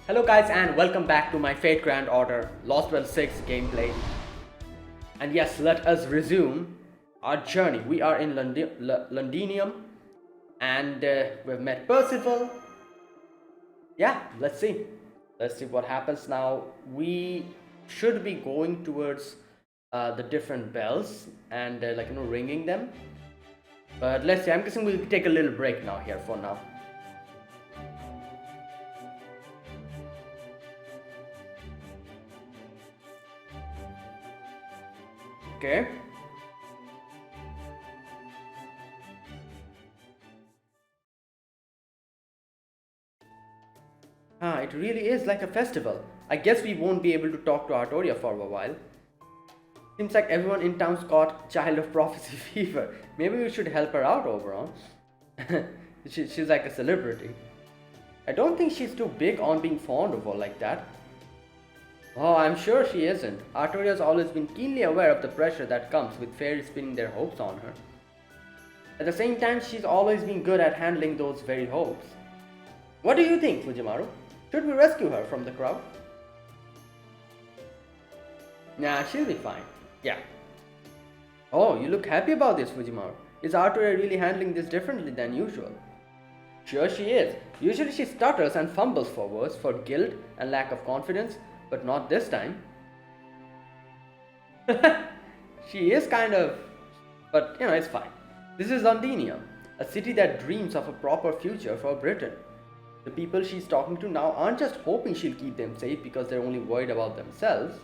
Hello guys and welcome back to my Fate Grand Order Lostbelt 6 gameplay. And yes, let us resume our journey. We are in Londinium and we've met Percival. Yeah, let's see. Let's see what happens now. We should be going towards the different bells and ringing them. But let's see, I'm guessing we'll take a little break now here for now. Okay. It really is like a festival. I guess we won't be able to talk to Artoria for a while. Seems like everyone in town's got Child of Prophecy fever. Maybe we should help her out, Oberon. She's like a celebrity. I don't think she's too big on being fond of her like that. Oh, I'm sure she isn't. Artoria's always been keenly aware of the pressure that comes with fairies pinning their hopes on her. At the same time, she's always been good at handling those very hopes. What do you think, Fujimaru? Should we rescue her from the crowd? Nah, she'll be fine. Yeah. Oh, you look happy about this, Fujimaru. Is Artoria really handling this differently than usual? Sure she is. Usually she stutters and fumbles for words for guilt and lack of confidence, but not this time. She is kind of... but it's fine. This is Londinium, a city that dreams of a proper future for Britain. The people she's talking to now aren't just hoping she'll keep them safe because they're only worried about themselves.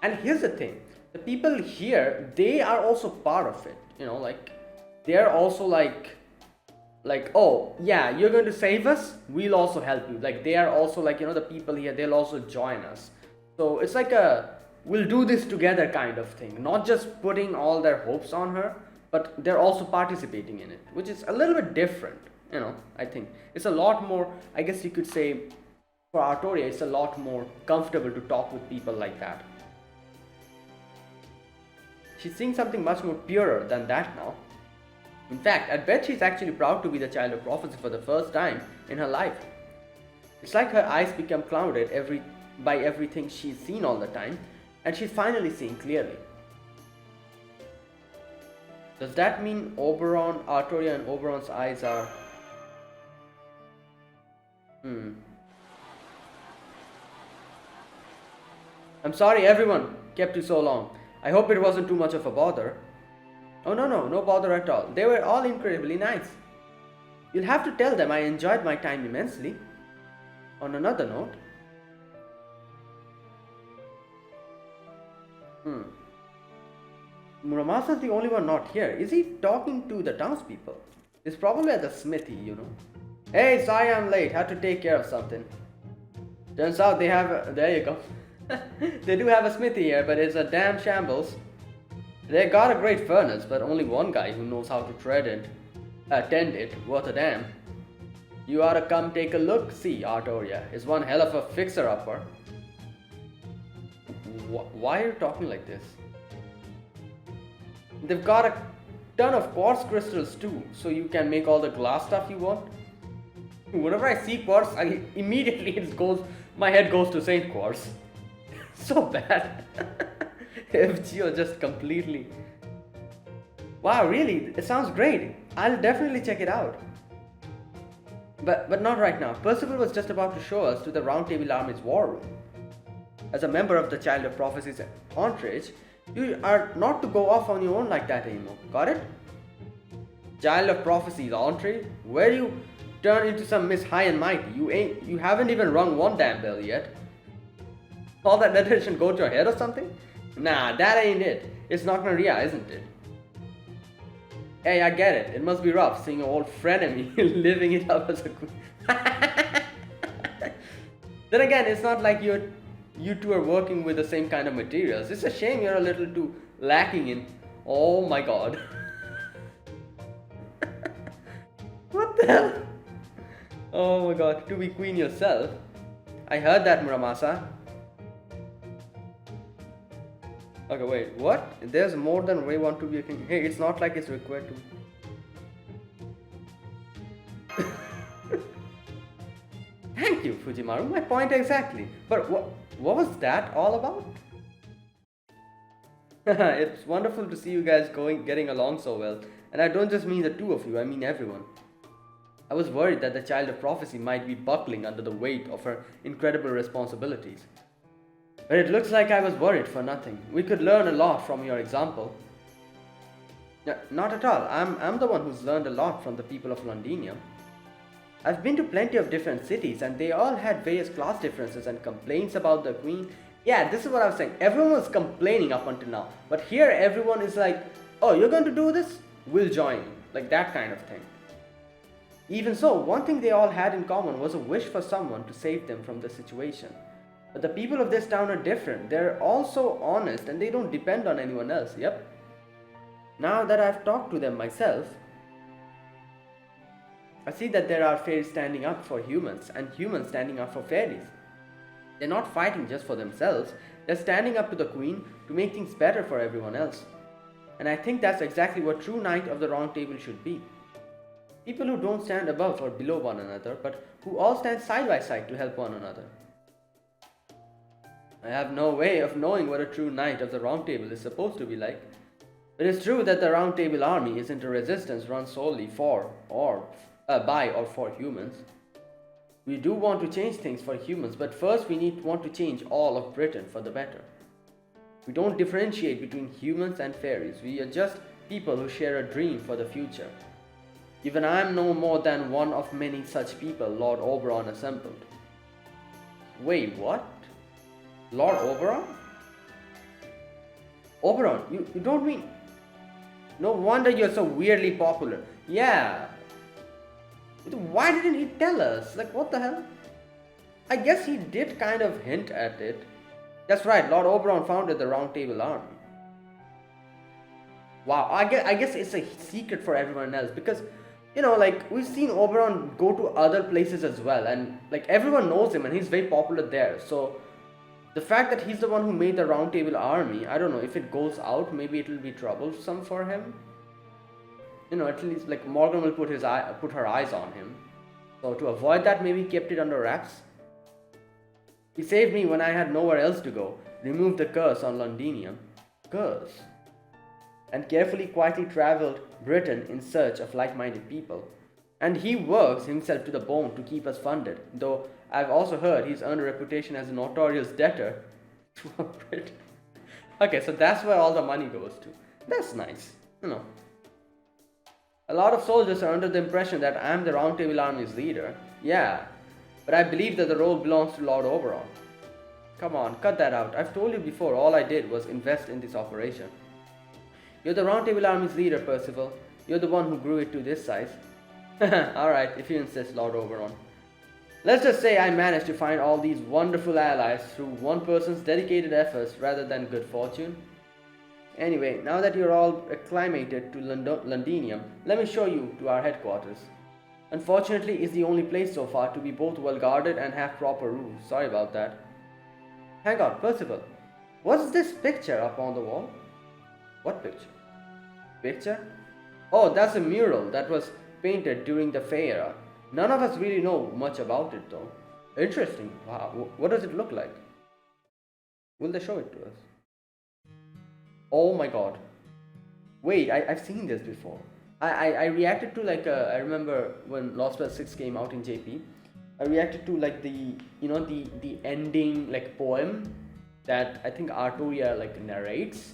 And here's the thing, the people here, they are also part of it. They're also like, oh yeah, you're going to save us, we'll also help you. They are also the people here, they'll also join us. So it's like a we'll do this together kind of thing, not just putting all their hopes on her, but they're also participating in it, which is a little bit different. I think it's a lot more, I guess you could say, for Artoria it's a lot more comfortable to talk with people like that. She's seeing something much more purer than that now. In fact, I bet she's actually proud to be the Child of Prophecy for the first time in her life. It's like her eyes become clouded by everything she's seen all the time, and she's finally seeing clearly. Does that mean Artoria and Oberon's eyes are... I'm sorry everyone kept you so long. I hope it wasn't too much of a bother. Oh no bother at all. They were all incredibly nice. You'll have to tell them I enjoyed my time immensely. On another note... Muramasa's the only one not here. Is he talking to the townspeople? He's probably at the smithy, Hey, sorry I'm late. Had to take care of something. Turns out they have there you go. They do have a smithy here, but it's a damn shambles. They got a great furnace, but only one guy who knows how to tend it, worth a damn. You ought to come take a look. See, Artoria is one hell of a fixer-upper. Why are you talking like this? They've got a ton of quartz crystals too, so you can make all the glass stuff you want. Whenever I see quartz, immediately my head goes to Saint Quartz. So bad. FGO just completely... Wow, really? It sounds great. I'll definitely check it out. But not right now. Percival was just about to show us to the Round Table Army's war room. As a member of the Child of Prophecy's entourage, you are not to go off on your own like that anymore. Got it? Child of Prophecy's entourage? Where you turn into some Miss High and Mighty? You haven't even rung one damn bell yet. All that attention go to your head or something? Nah, that ain't it. It's not Maria, isn't it? Hey, I get it. It must be rough seeing your old frenemy living it up as a queen. Then again, it's not like you two are working with the same kind of materials. It's a shame you're a little too lacking in... Oh my god. What the hell? Oh my god, to be queen yourself. I heard that, Muramasa. Okay, wait, what? There's more than we want to be a king. Hey, it's not like it's required to. Thank Thank you, Fujimaru. My point exactly. But what was that all about? It's wonderful to see you guys getting along so well. And I don't just mean the two of you, I mean everyone. I was worried that the child of prophecy might be buckling under the weight of her incredible responsibilities. But it looks like I was worried for nothing. We could learn a lot from your example. No, not at all. I'm the one who's learned a lot from the people of Londinium. I've been to plenty of different cities and they all had various class differences and complaints about the queen. Yeah, this is what I was saying. Everyone was complaining up until now. But here everyone is like, oh, you're going to do this? We'll join you. Like that kind of thing. Even so, one thing they all had in common was a wish for someone to save them from the situation. But the people of this town are different. They're also honest and they don't depend on anyone else. Yep. Now that I've talked to them myself, I see that there are fairies standing up for humans and humans standing up for fairies. They're not fighting just for themselves, they're standing up to the queen to make things better for everyone else. And I think that's exactly what true Knight of the Round Table should be. People who don't stand above or below one another, but who all stand side by side to help one another. I have no way of knowing what a true Knight of the Round Table is supposed to be like. It is true that the Round Table army isn't a resistance run solely by or for humans. We do want to change things for humans, but first we want to change all of Britain for the better. We don't differentiate between humans and fairies. We are just people who share a dream for the future. Even I am no more than one of many such people Lord Oberon assembled. Wait, what? Lord Oberon? Oberon, you don't mean... No wonder you're so weirdly popular. Yeah. Why didn't he tell us? Like, what the hell? I guess he did kind of hint at it. That's right, Lord Oberon founded the Round Table Army. Wow, I guess it's a secret for everyone else because, you know, like, we've seen Oberon go to other places as well and, like, everyone knows him and he's very popular there. So, the fact that he's the one who made the Round Table Army, I don't know, if it goes out, maybe it will be troublesome for him. You know, at least like Morgan will put her eyes on him. So to avoid that, maybe he kept it under wraps. He saved me when I had nowhere else to go, removed the curse on Londinium. Curse? And carefully, quietly travelled Britain in search of like-minded people. And he works himself to the bone to keep us funded, though I've also heard he's earned a reputation as a notorious debtor to Britain. Okay, so that's where all the money goes to. That's nice, you know. A lot of soldiers are under the impression that I'm the Round Table Army's leader. Yeah, but I believe that the role belongs to Lord Oberon. Come on, cut that out. I've told you before, all I did was invest in this operation. You're the Round Table Army's leader, Percival. You're the one who grew it to this size. Alright, if you insist, Lord Oberon. Let's just say I managed to find all these wonderful allies through one person's dedicated efforts rather than good fortune. Anyway, now that you're all acclimated to Londinium, let me show you to our headquarters. Unfortunately, it's the only place so far to be both well guarded and have proper rules. Sorry about that. Hang on, Percival. What's this picture up on the wall? What picture? Picture? Oh, that's a mural that was painted during the Fae era. None of us really know much about it though. Interesting. Wow. What does it look like? Will they show it to us? Oh my god. Wait, I've seen this before. I reacted to like, I remember when Lostbelt 6 came out in JP, I reacted to like the, you know, the ending like poem that I think Arturia like narrates.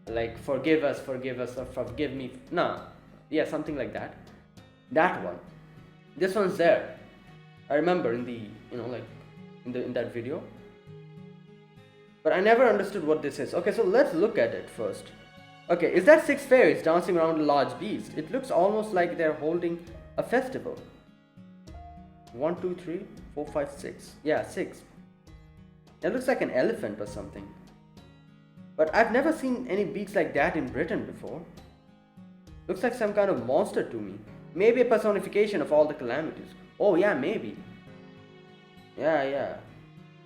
Like, forgive us, or forgive me. No. Yeah, something like that. That one. This one's there. I remember in the, you know, like in that video. But I never understood what this is. Okay, so let's look at it first. Okay, is that 6 fairies dancing around a large beast? It looks almost like they're holding a festival. 1, 2, 3, 4, 5, 6. Yeah, 6. That looks like an elephant or something. But I've never seen any beasts like that in Britain before. Looks like some kind of monster to me. Maybe a personification of all the calamities. Oh yeah, maybe. Yeah.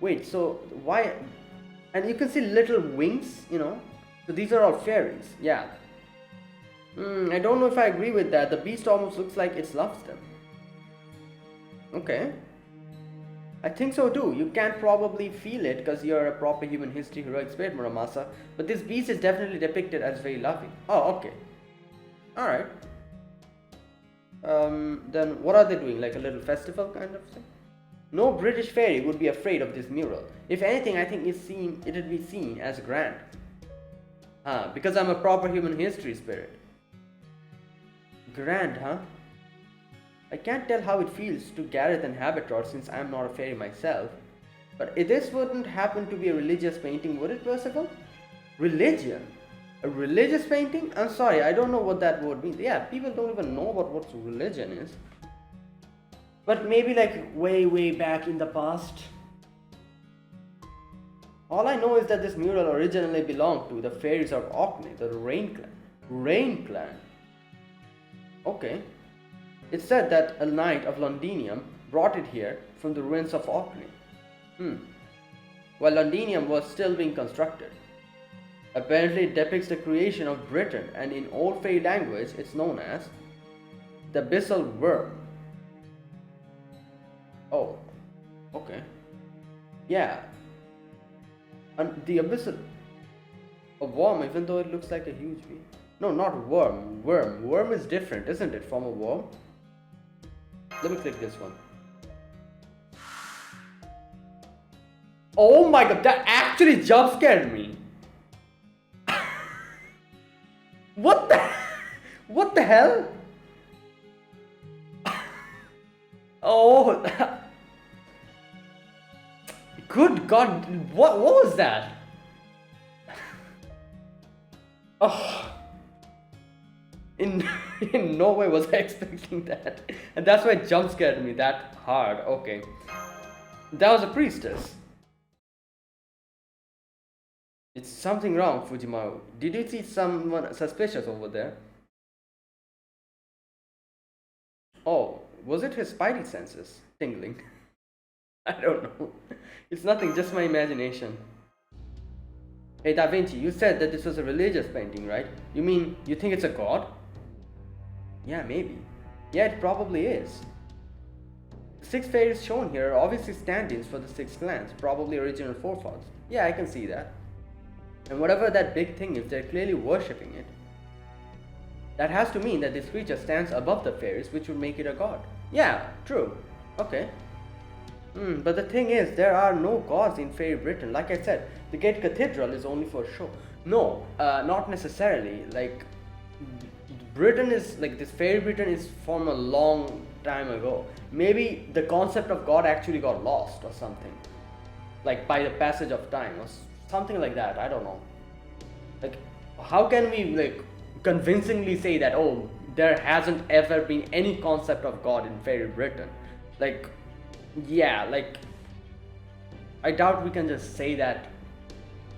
Wait, so why... And you can see little wings, you know. So these are all fairies, yeah. I don't know if I agree with that. The beast almost looks like it loves them. Okay. I think so too. You can't probably feel it because you're a proper human history heroic spirit, Muramasa. But this beast is definitely depicted as very loving. Oh, okay. Alright. Then what are they doing? Like a little festival kind of thing? No British fairy would be afraid of this mural. If anything, I think it would be seen as grand. Because I'm a proper human history spirit. Grand, huh? I can't tell how it feels to Gareth and Habitor since I'm not a fairy myself. But this wouldn't happen to be a religious painting, would it, Percival? Religion? A religious painting? I'm sorry, I don't know what that word means. Yeah, people don't even know about what religion is. But maybe like way back in the past. All I know is that this mural originally belonged to the fairies of Orkney, the Rain Clan. Rain Clan. Okay. It's said that a knight of Londinium brought it here from the ruins of Orkney. While Londinium was still being constructed. Apparently it depicts the creation of Britain, and in Old Fairy language it's known as the Abyssal Worm. Oh, okay. Yeah. And the Abyssal... A worm, even though it looks like a huge bee. No, not worm. Worm. Worm is different, isn't it, from a worm? Let me click this one. Oh my god, that actually jump scared me. What the hell? Oh, good god, what was that? Oh, in no way was I expecting that, and that's why it jump scared me that hard. Okay, that was a priestess. It's something wrong, Fujimaru. Did you see someone suspicious over there? Oh, was it his spidey senses tingling? I don't know. It's nothing, just my imagination. Hey Da Vinci, you said that this was a religious painting, right? You mean you think it's a god? Yeah, maybe. Yeah, it probably is. The 6 fairies shown here are obviously stand-ins for the 6 clans, probably original forefathers. Yeah, I can see that. And whatever that big thing is, they're clearly worshipping it. That has to mean that this creature stands above the fairies, which would make it a god. Yeah, true. Okay. But the thing is, there are no gods in Fairy Britain. Like I said, the Gate Cathedral is only for show. No, not necessarily. Like, Britain is, like, this Fairy Britain is from a long time ago. Maybe the concept of God actually got lost or something. Like, by the passage of time or something like that. I don't know. Like, how can we, like, convincingly say that, oh, there hasn't ever been any concept of God in Fairy Britain? Like, yeah, like, I doubt we can just say that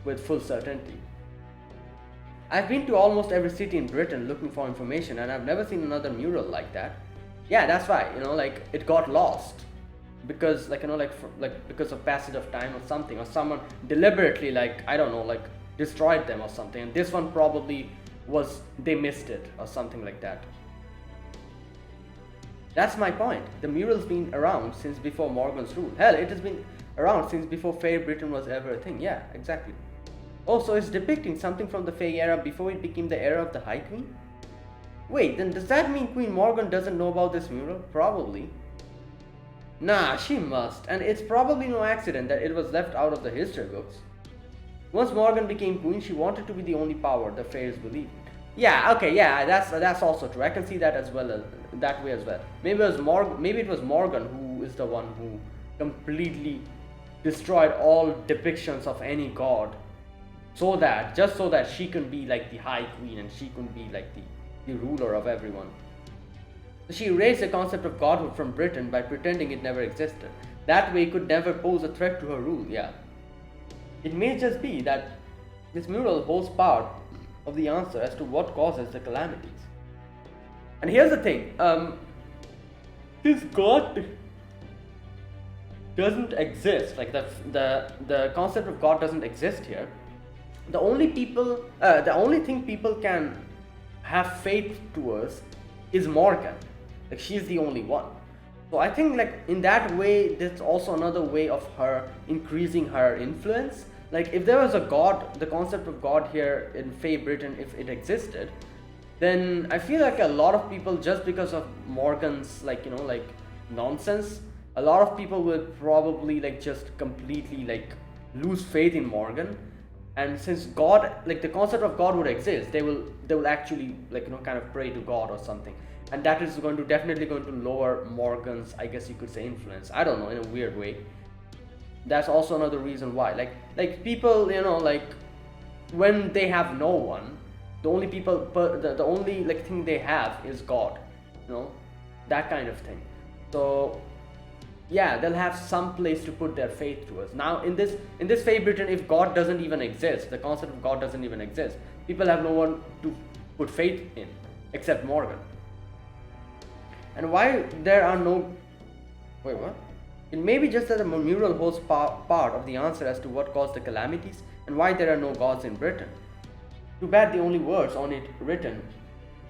with full certainty. I've been to almost every city in Britain looking for information, and I've never seen another mural like that. Yeah, that's why, you know, like, it got lost because, like, you know, like because of passage of time or something, or someone deliberately, like, I don't know, like, destroyed them or something. And this one probably was, they missed it or something like that. That's my point. The mural's been around since before Morgan's rule. Hell, it has been around since before Fairy Britain was ever a thing. Yeah, exactly. Also, it's depicting something from the Fae era before it became the era of the High Queen? Wait, then does that mean Queen Morgan doesn't know about this mural? Probably. Nah, she must. And it's probably no accident that it was left out of the history books. Once Morgan became queen, she wanted to be the only power the fairies believed. Yeah, okay, yeah, that's also true. I can see that as well, that way as well. Maybe it was Morgan who is the one who completely destroyed all depictions of any god, just so that she can be like the High Queen and she can be like the ruler of everyone. So she erased the concept of godhood from Britain by pretending it never existed. That way it could never pose a threat to her rule. Yeah. It may just be that this mural holds part of the answer as to what causes the calamities. And here's the thing, this god doesn't exist. Like, the concept of God doesn't exist here. The only thing people can have faith towards is Morgan. Like, she's the only one. So I think like in that way, there's also another way of her increasing her influence. Like if there was a god, the concept of god here in Fae Britain, if it existed, then I feel like a lot of people, just because of Morgan's like like nonsense, a lot of people will probably like just completely like lose faith in Morgan. And since god, like the concept of god would exist, they will actually like kind of pray to god or something, and that is definitely going to lower Morgan's, I guess you could say, influence. I don't know, in a weird way. That's also another reason why like people like when they have no one, the only people, the only like thing they have is god, that kind of thing. So yeah, they'll have some place to put their faith towards. Now in this Fae Britain, if god doesn't even exist, the concept of god doesn't even exist, people have no one to put faith in except Morgan. And why there are no, wait, what? It may be just that the mural holds part of the answer as to what caused the calamities and why there are no gods in Britain. Too bad the only words on it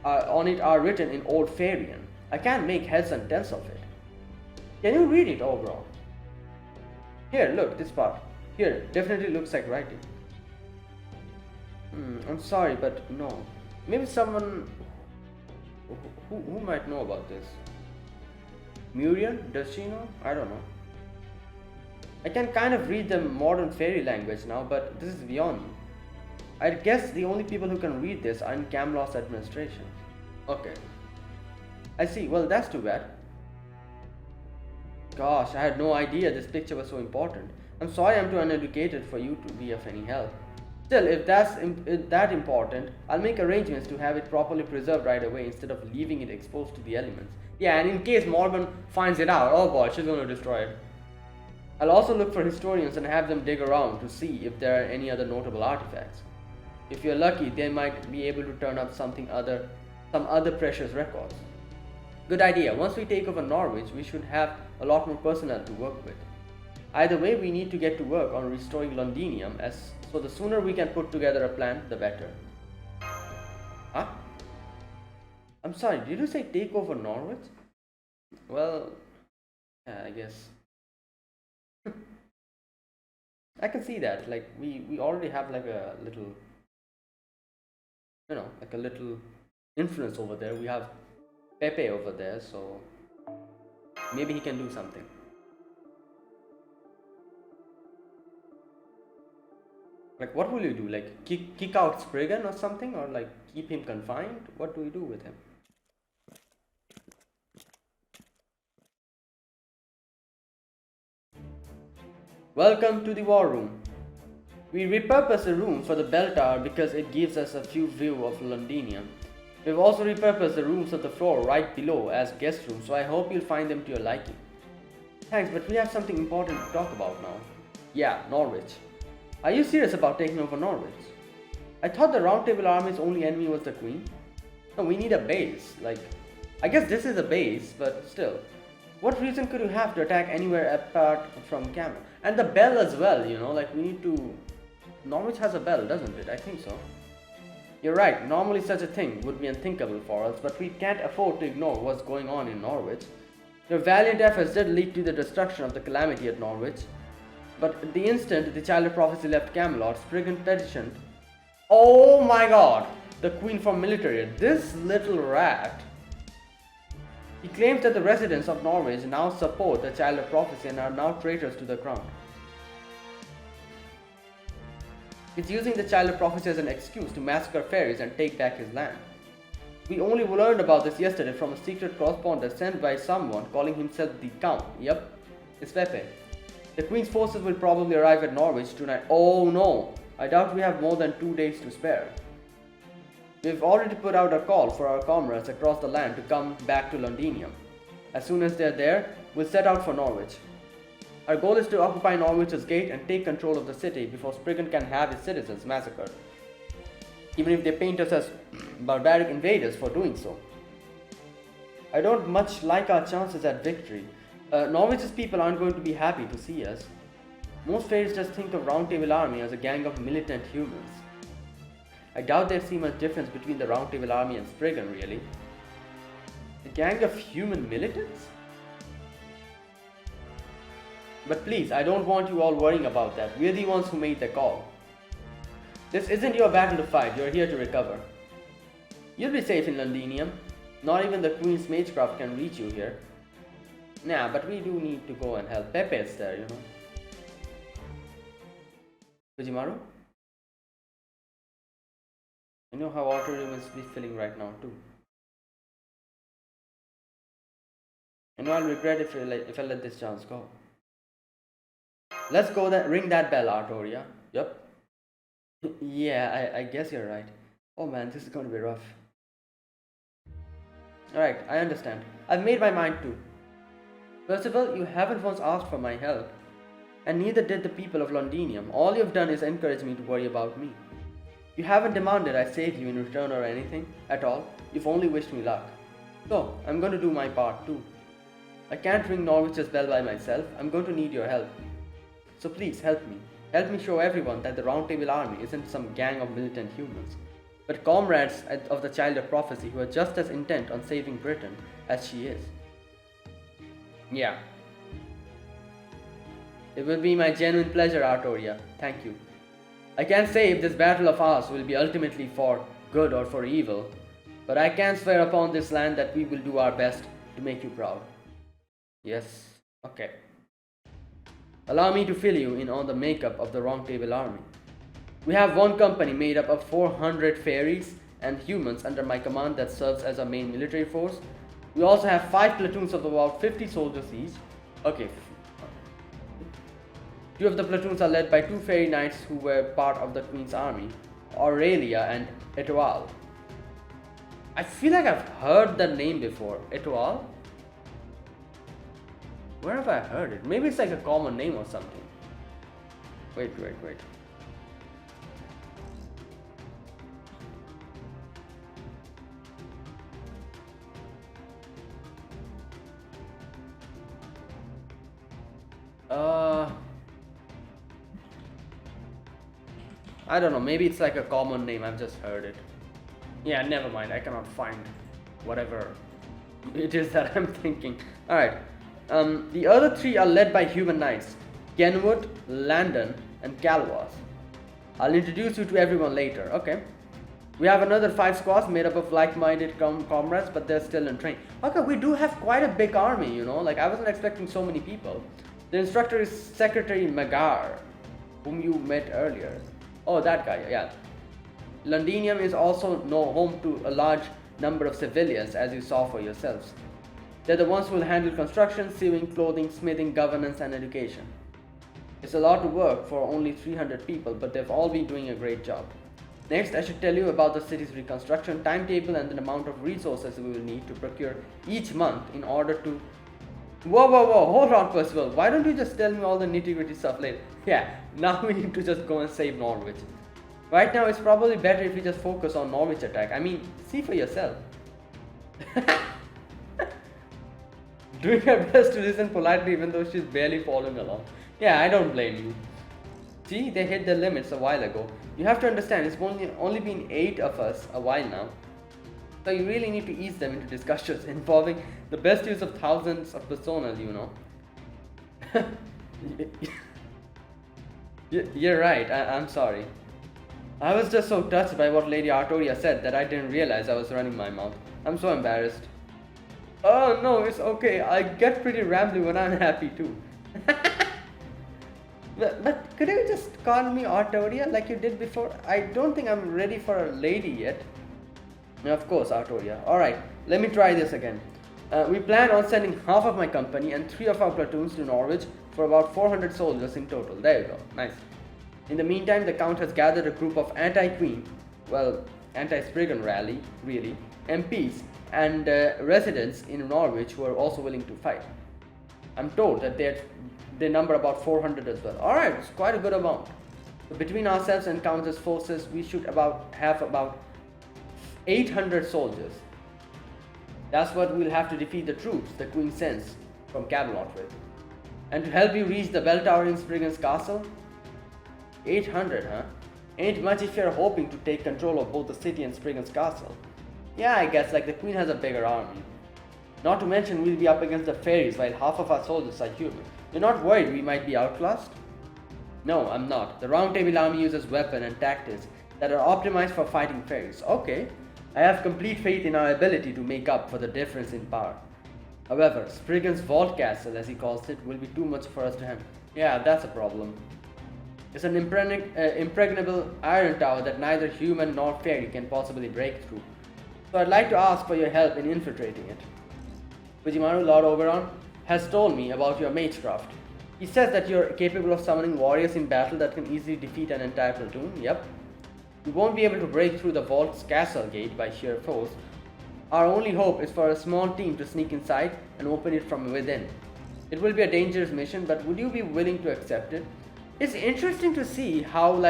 are written in Old Farian. I can't make heads and tails of it. Can you read it, Obro? Here, look, this part. Here, definitely looks like writing. I'm sorry, but no. Maybe someone who might know about this. Muriel? Does she know? I don't know. I can kind of read the modern fairy language now, but this is beyond me. I guess the only people who can read this are in Camelot's administration. Okay. I see. Well, that's too bad. Gosh, I had no idea this picture was so important. I'm sorry I'm too uneducated for you to be of any help. Still, if that's that important, I'll make arrangements to have it properly preserved right away instead of leaving it exposed to the elements. Yeah, and in case Morgan finds it out, oh boy, she's going to destroy it. I'll also look for historians and have them dig around to see if there are any other notable artifacts. If you're lucky, they might be able to turn up some other precious records. Good idea. Once we take over Norwich, we should have a lot more personnel to work with. Either way, we need to get to work on restoring Londinium, so the sooner we can put together a plan, the better. Huh? I'm sorry, did you say take over Norwich? Well, yeah, I guess. I can see that. Like we already have like a little, like a little influence over there. We have Pepe over there, so maybe he can do something. Like, what will you do? Like, kick out Spriggan or something? Or like, keep him confined? What do we do with him? Welcome to the war room. We repurposed the room for the bell tower because it gives us a view of Londinium. We've also repurposed the rooms of the floor right below as guest rooms, so I hope you'll find them to your liking. Thanks, but we have something important to talk about now. Yeah, Norwich. Are you serious about taking over Norwich? I thought the Round Table Army's only enemy was the Queen. No, we need a base. Like, I guess this is a base, but still. What reason could you have to attack anywhere apart from Camelot? And the bell as well, like we need to... Norwich has a bell, doesn't it? I think so. You're right, normally such a thing would be unthinkable for us, but we can't afford to ignore what's going on in Norwich. Your valiant efforts did lead to the destruction of the calamity at Norwich. But the instant the Child of Prophecy left Camelot, Spriggan petitioned... Oh my god! The Queen from military, this little rat. He claims that the residents of Norwich now support the Child of Prophecy and are now traitors to the crown. He's using the Child of Prophecy as an excuse to massacre fairies and take back his land. We only learned about this yesterday from a secret correspondent sent by someone calling himself the Count. Yep, it's Pepe. The Queen's forces will probably arrive at Norwich tonight. Oh no, I doubt we have more than 2 days to spare. We've already put out a call for our comrades across the land to come back to Londinium. As soon as they're there, we'll set out for Norwich. Our goal is to occupy Norwich's gate and take control of the city before Spriggan can have his citizens massacred, even if they paint us as barbaric invaders for doing so. I don't much like our chances at victory. Norwich's people aren't going to be happy to see us. Most fairies just think of Round Table Army as a gang of militant humans. I doubt they'd see much difference between the Round Table Army and Spriggan, really. A gang of human militants? But please, I don't want you all worrying about that. We're the ones who made the call. This isn't your battle to fight, you're here to recover. You'll be safe in Londinium. Not even the Queen's Magecraft can reach you here. Nah, but we do need to go and help. Pepe's there, you know. Fujimaru? I know how Artorium must be feeling right now too. I know I'll regret if I let this chance go. Let's go then. Ring that bell, Artoria. Yep. Yeah, I guess you're right. Oh man, this is going to be rough. Alright, I understand. I've made my mind too. Percival, you haven't once asked for my help. And neither did the people of Londinium. All you've done is encourage me to worry about me. You haven't demanded I save you in return or anything at all. You've only wished me luck. So, I'm going to do my part too. I can't ring Norwich's bell by myself. I'm going to need your help. So please help me. Help me show everyone that the Round Table Army isn't some gang of militant humans, but comrades of the Child of Prophecy who are just as intent on saving Britain as she is. Yeah. It will be my genuine pleasure, Artoria. Thank you. I can't say if this battle of ours will be ultimately for good or for evil, but I can swear upon this land that we will do our best to make you proud. Yes. Okay. Allow me to fill you in on the makeup of the Round Table Army. We have one company made up of 400 fairies and humans under my command that serves as our main military force. We also have 5 platoons of about 50 soldiers each. Okay. 2 of the platoons are led by 2 fairy knights who were part of the Queen's army, Aurelia and Etoile. I feel like I've heard that name before. Etoile? Where have I heard it? Maybe it's like a common name or something. Wait. I don't know, maybe it's like a common name, I've just heard it. Yeah, never mind, I cannot find whatever it is that I'm thinking. Alright, the other 3 are led by human knights, Kenwood, Landon, and Calwas. I'll introduce you to everyone later, okay? We have another 5 squads made up of like-minded comrades, but they're still in training. Okay, we do have quite a big army, you know, like I wasn't expecting so many people. The instructor is Secretary Magar, whom you met earlier. Oh, that guy, yeah. Londinium is also home to a large number of civilians, as you saw for yourselves. They're the ones who will handle construction, sewing, clothing, smithing, governance, and education. It's a lot of work for only 300 people, but they've all been doing a great job. Next, I should tell you about the city's reconstruction timetable and the amount of resources we will need to procure each month in order to... Whoa, hold on, Percival. Why don't you just tell me all the nitty-gritty stuff later? Yeah, now we need to just go and save Norwich. Right now, it's probably better if we just focus on Norwich attack. I mean, see for yourself. Doing her best to listen politely even though she's barely following along. Yeah, I don't blame you. See, they hit their limits a while ago. You have to understand, it's only been 8 of us a while now. So you really need to ease them into discussions involving the best use of thousands of personas, you know. You're right, I'm sorry. I was just so touched by what Lady Artoria said that I didn't realize I was running my mouth. I'm so embarrassed. Oh no, it's okay. I get pretty rambly when I'm happy too. But could you just call me Artoria like you did before? I don't think I'm ready for a lady yet. Of course, Artoria. Alright, let me try this again. We plan on sending half of my company and 3 of our platoons to Norwich for about 400 soldiers in total. There you go. Nice. In the meantime, the Count has gathered a group of anti-Queen, well, anti-Spriggan rally, really, MPs and residents in Norwich who are also willing to fight. I'm told that they number about 400 as well. Alright, it's quite a good amount. So between ourselves and Countess forces, we should have about 800 soldiers. That's what we'll have to defeat the troops the Queen sends from Camelot with. And to help you reach the bell tower in Spriggan's castle, 800, huh? Ain't much if you're hoping to take control of both the city and Spriggan's castle. Yeah, I guess like the Queen has a bigger army. Not to mention we'll be up against the fairies while half of our soldiers are human. You're not worried we might be outclassed? No, I'm not. The Round Table Army uses weapons and tactics that are optimized for fighting fairies. Okay, I have complete faith in our ability to make up for the difference in power. However, Spriggan's Vault Castle, as he calls it, will be too much for us to handle. Yeah, that's a problem. It's an impregnable iron tower that neither human nor fairy can possibly break through. So I'd like to ask for your help in infiltrating it. Fujimaru, Lord Oberon, has told me about your magecraft. He says that you're capable of summoning warriors in battle that can easily defeat an entire platoon. Yep. You won't be able to break through the vault's castle gate by sheer force. Our only hope is for a small team to sneak inside and open it from within. It will be a dangerous mission, but would you be willing to accept it? It's interesting to see how,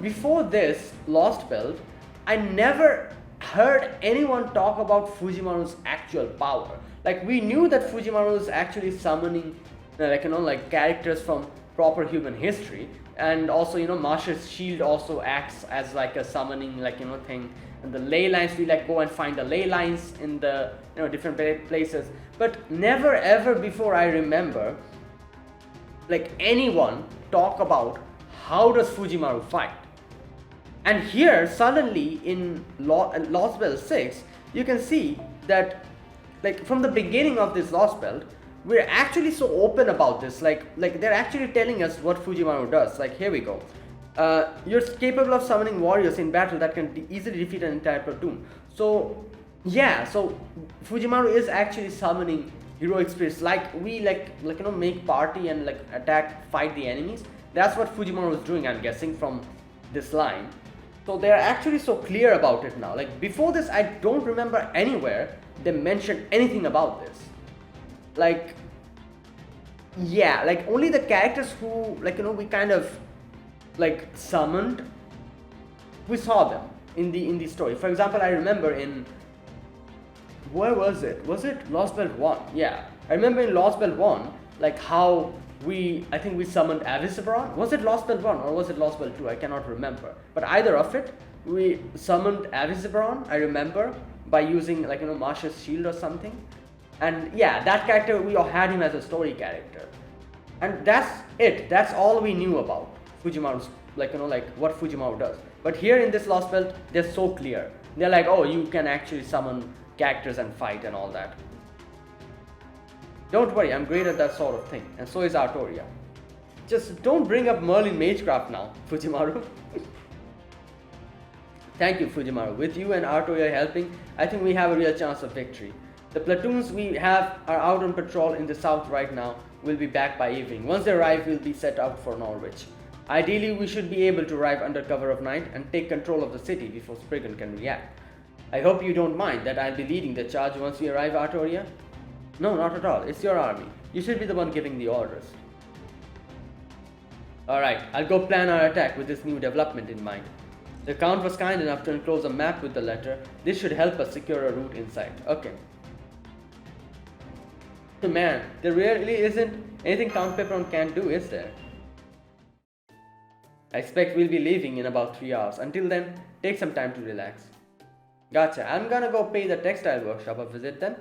before this Lostbelt, I never heard anyone talk about Fujimaru's actual power. Like, we knew that Fujimaru is actually summoning, characters from proper human history, and also, Marsha's shield also acts as like a summoning, thing. And the ley lines, we go and find the ley lines in the different places. But never ever before I remember, anyone talk about how does Fujimaru fight. And here suddenly in Lostbelt 6, you can see that from the beginning of this Lostbelt, we're actually so open about this. They're actually telling us what Fujimaru does. Here we go. You're capable of summoning warriors in battle that can easily defeat an entire platoon. So yeah, so Fujimaru is actually summoning heroic spirits, make party and attack, fight the enemies. That's what Fujimaru is doing, I'm guessing, from this line. So they're actually so clear about it now. Before this, I don't remember anywhere they mentioned anything about this. Only the characters who we kind of summoned, we saw them in the story. For example, I remember in, where was it? Was it Lostbelt 1? Yeah, I remember in Lostbelt 1, how I think we summoned Avicebron. Was it Lostbelt 1 or was it Lostbelt 2? I cannot remember. But either of it, we summoned Avicebron, I remember, by using Marsha's shield or something. And yeah, that character, we all had him as a story character. And that's it. That's all we knew about Fujimaru's, what Fujimaru does. But here in this Lostbelt, they're so clear. They're oh, you can actually summon characters and fight and all that. Don't worry, I'm great at that sort of thing, and so is Artoria. Just don't bring up Merlin Magecraft now, Fujimaru. Thank you, Fujimaru. With you and Artoria helping, I think we have a real chance of victory. The platoons we have are out on patrol in the south right now. We'll be back by evening. Once they arrive, we'll be set out for Norwich. Ideally, we should be able to arrive under cover of night and take control of the city before Spriggan can react. I hope you don't mind that I'll be leading the charge once we arrive, Artoria. No, not at all. It's your army. You should be the one giving the orders. Alright, I'll go plan our attack with this new development in mind. The Count was kind enough to enclose a map with the letter. This should help us secure a route inside. Okay. Man, there really isn't anything Count Pepperon can't do, is there? I expect we'll be leaving in about 3 hours. Until then, take some time to relax. Gotcha. I'm gonna go pay the textile workshop a visit then.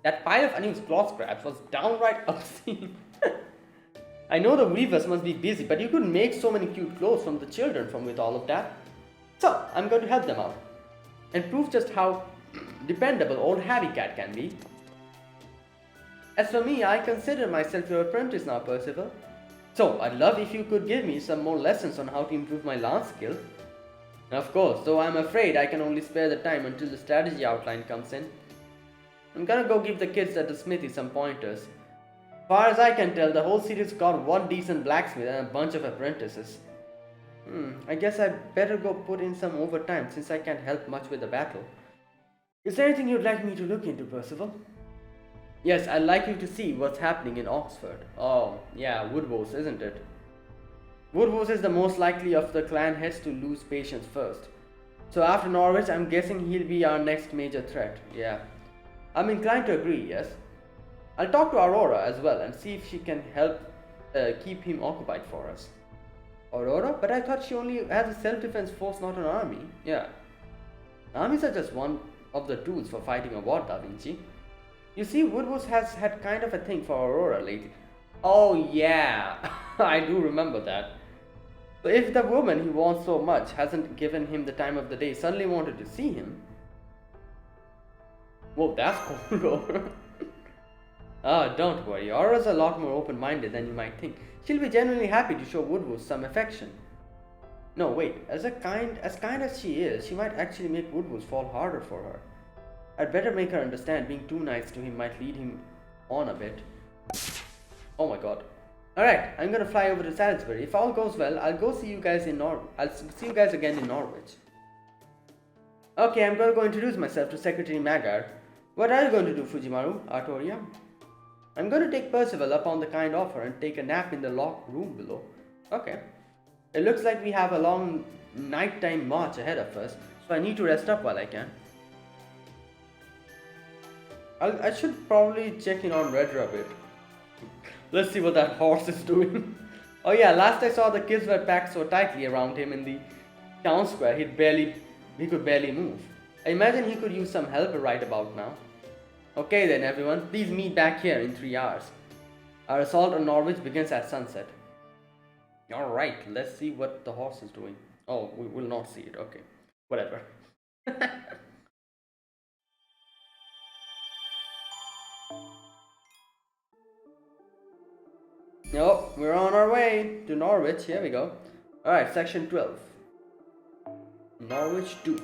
That pile of unused cloth scraps was downright obscene. I know the weavers must be busy, but you could make so many cute clothes from the children from with all of that. So, I'm going to help them out. And prove just how dependable old Happy Cat can be. As for me, I consider myself your apprentice now, Percival. So, I'd love if you could give me some more lessons on how to improve my lance skill. Of course, though I'm afraid I can only spare the time until the strategy outline comes in. I'm gonna go give the kids at the smithy some pointers. As far as I can tell, the whole city's got one decent blacksmith and a bunch of apprentices. I guess I better go put in some overtime since I can't help much with the battle. Is there anything you'd like me to look into, Percival? Yes, I'd like you to see what's happening in Oxford. Oh, yeah, Woodwose, isn't it? Woodwose is the most likely of the clan heads to lose patience first. So after Norwich, I'm guessing he'll be our next major threat. Yeah. I'm inclined to agree, yes. I'll talk to Aurora as well and see if she can help keep him occupied for us. Aurora? But I thought she only has a self-defense force, not an army. Yeah. Armies are just one of the tools for fighting a war, Da Vinci. You see, Woodward has had kind of a thing for Aurora lately. Oh yeah, I do remember that. So if the woman he wants so much hasn't given him the time of the day, suddenly wanted to see him. Whoa, that's cool. Ah, don't worry, Aurora's a lot more open-minded than you might think. She'll be genuinely happy to show Woodward some affection. No, wait, as kind as she is, she might actually make Woodward fall harder for her. I'd better make her understand being too nice to him might lead him on a bit. Oh my god. Alright, I'm gonna fly over to Salisbury. If all goes well, I'll see you guys again in Norwich. Okay, I'm gonna go introduce myself to Secretary Magar. What are you going to do, Fujimaru? Artoria? I'm gonna take Percival up on the kind offer and take a nap in the locked room below. Okay. It looks like we have a long nighttime march ahead of us, so I need to rest up while I can. I should probably check in on Redra a bit. Let's see what that horse is doing. Oh yeah, last I saw the kids were packed so tightly around him in the town square he could barely move. I imagine he could use some help right about now. Okay then everyone, please meet back here in 3 hours. Our assault on Norwich begins at sunset. Alright, let's see what the horse is doing. Oh, we will not see it, okay. Whatever. Oh, we're on our way to Norwich. Here we go. Alright, section 12. Norwich 2.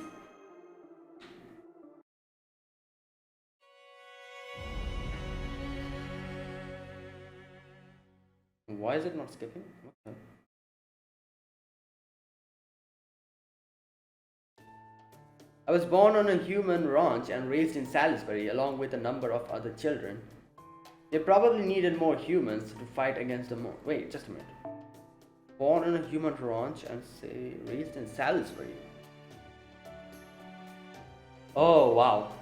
Why is it not skipping? Okay. I was born on a human ranch and raised in Salisbury along with a number of other children. They probably needed more humans to fight against the Wait, just a minute. Born on a human ranch and raised in Salisbury. Oh, wow.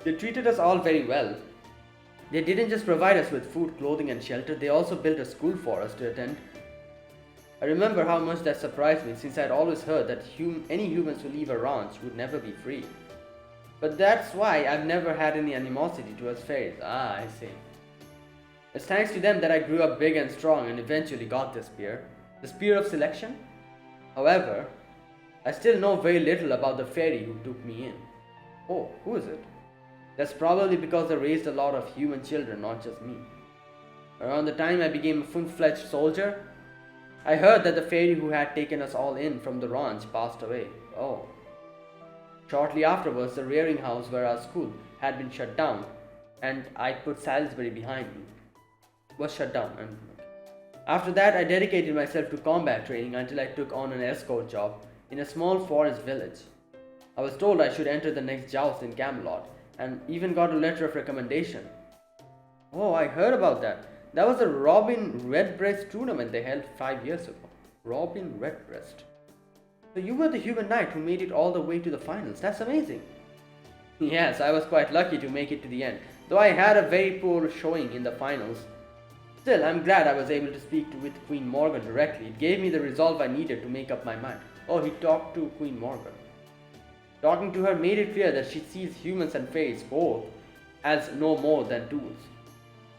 They treated us all very well. They didn't just provide us with food, clothing and shelter, they also built a school for us to attend. I remember how much that surprised me since I'd always heard that any humans who leave a ranch would never be free. But that's why I've never had any animosity towards fairies. Ah, I see. It's thanks to them that I grew up big and strong and eventually got this spear. The Spear of Selection? However, I still know very little about the fairy who took me in. Oh, who is it? That's probably because I raised a lot of human children, not just me. Around the time I became a full-fledged soldier, I heard that the fairy who had taken us all in from the ranch passed away. Oh. Shortly afterwards, the rearing house where our school had been shut down, and I put Salisbury behind me. Was shut down. After that, I dedicated myself to combat training until I took on an escort job in a small forest village. I was told I should enter the next joust in Camelot, and even got a letter of recommendation. Oh, I heard about that. That was the Robin Redbreast tournament they held 5 years ago. Robin Redbreast. So you were the human knight who made it all the way to the finals. That's amazing. Yes, I was quite lucky to make it to the end, though I had a very poor showing in the finals. Still, I'm glad I was able to speak with Queen Morgan directly. It gave me the resolve I needed to make up my mind. Oh, he talked to Queen Morgan. Talking to her made it clear that she sees humans and fairies both as no more than tools.